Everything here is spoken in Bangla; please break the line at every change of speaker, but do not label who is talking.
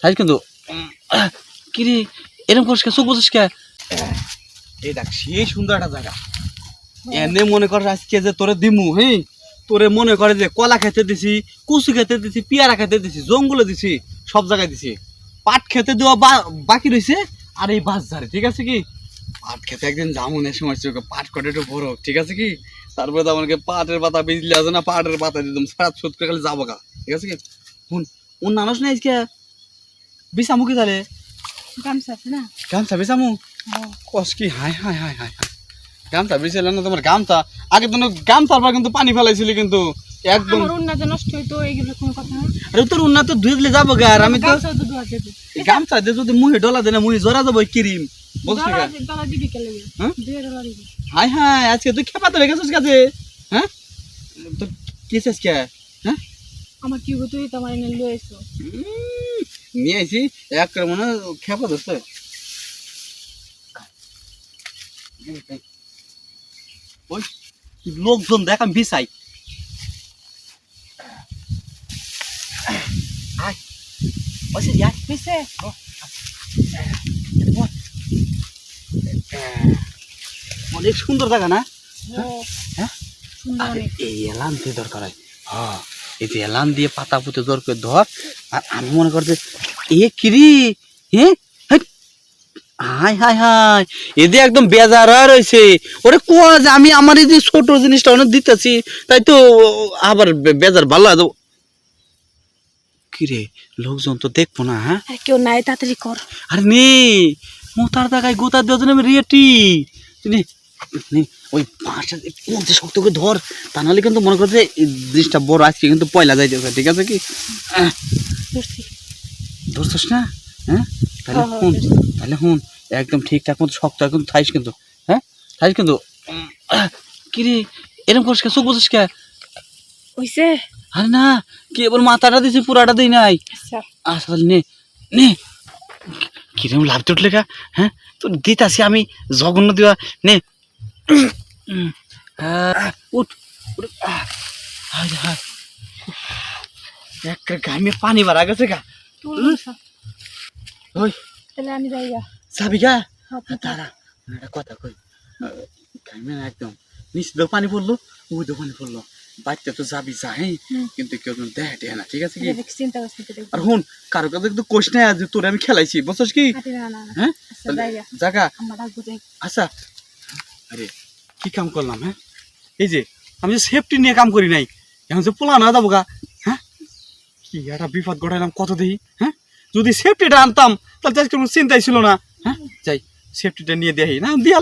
তাই কিন্তু কি রে এরকম করিস কে চোখ বসিস কে এই দেখ সেই সুন্দর একটা জায়গা এনে মনে কর আজকে যে তোরে দিমু হ্যাঁ তোরে মনে করে যে কলা খেতে দিছি কুচু খেতে দিছি পিয়ারা খেতে দিছি জঙ্গলে দিছি সব জায়গায় দিছি পাট খেতে দেওয়া বাকি রয়েছে আর এই বাস ধারে ঠিক আছে কি পাট খেতে একদিন জামুনের সময় পাট কটে একটু বড় ঠিক আছে কি তারপরে তো আমাকে পাটের পাতা বিজলি আছে না পাটের পাতা দিতাম সাত সুত করে খালি যাবো গা ঠিক আছে কি শুন ওর নানস না আজকে বিসামু কি তাহলে গামছা বিসামু কস কি হাই হাই হাই হাই গামছা বিছাইল না তোমার গামছা আগে তো গামছার পর কিন্তু পানি ফেলাইছিলি কিন্তু একদম আরে তোর উন্নত তো ধুয়ে দিলে যাবো গা আর আমি তো গামছা দিয়ে যদি মুহে ডলা দেয় না মুহে জরা যাবো ক্রিম বুঝলি হাই হাই আজকে তুই খেপা তো রেখেছিস কাছে হ্যাঁ তো কিসেস কে হ্যাঁ
আমার কি তুই তোমার এনে লয়ে এসো
নিয়ে আইছি এক মনে খেপা দোস্ত ওই লোকজন দেখ আমি বিছাই আয় বসে যাই
পিছে
অনেক সুন্দর জায়গা না
হ্যাঁ
এই এলান দিয়ে দরকার হয় হ্যাঁ এই যে এলান দিয়ে পাতা পুঁতে দর করে ধর আর আমি মনে করছি এ কিরি হ্যাঁ হাই হাই হাই এদি একদম বেজার রয়েছে ওরে কোয়া যে আমি আমার এই যে ছোট জিনিসটা অনেক দিতেছি তাই তো আবার বেজার ভালো আছে কিরে লোকজন তো দেখবো না হ্যাঁ
কেউ নাই তাড়াতাড়ি কর
আরে নে মোতার দাগায় গোতা দেওয়ার জন্য আমি রেটি নে ওই পাঁচটা কোনতে শক্ত করে ধর তা নাহলে কিন্তু মনে করছে এই জিনিসটা বড় আজকে কিন্তু পয়লা যাইতেছে ঠিক আছে কি ধরছিস না হ্যাঁ তাহলে হুন একদম ঠিকঠাক মতো শক্ত এখন থাইস কিন্তু হ্যাঁ থাইস কিন্তু কিরে এরকম করিস কে চোখ বসিস কে
হইছে
আরে না কেবল মাথাটা দিছি পুরাটা দিই নাই আচ্ছা নে নে কিরম লাভ উঠলে কা হ্যাঁ তোর দিতাছি আমি জঘন্য দিবা নে উঠ এক গামে পানি বাড়া গেছে গা ওই
তাহলে আমি যাই গা
যাবি গা দাঁড়া একটা কথা কই গামে একদম নিচে তো পানি পড়লো ওই তো পানি পড়লো বাচ্চা তো যাবি যা হ্যাঁ কিন্তু কেউ দেখে না ঠিক আছে কি আর হুন কারো কাছে কিন্তু কোশ নাই আজ তোরে আমি খেলাইছি বুঝছিস কি হ্যাঁ জায়গা আচ্ছা আরে কি কাম করলাম হ্যাঁ এই যে আমি যে সেফটি নিয়ে কাম করি নাই এখন যে পোলা না যাবো গা হ্যাঁ কি একটা বিপদ ঘটাইলাম কত দেখি হ্যাঁ যদি সেফটিটা আনতাম তাহলে কোনো চিন্তাই ছিল না হ্যাঁ যাই সেফটিটা নিয়ে দেখি না দিয়া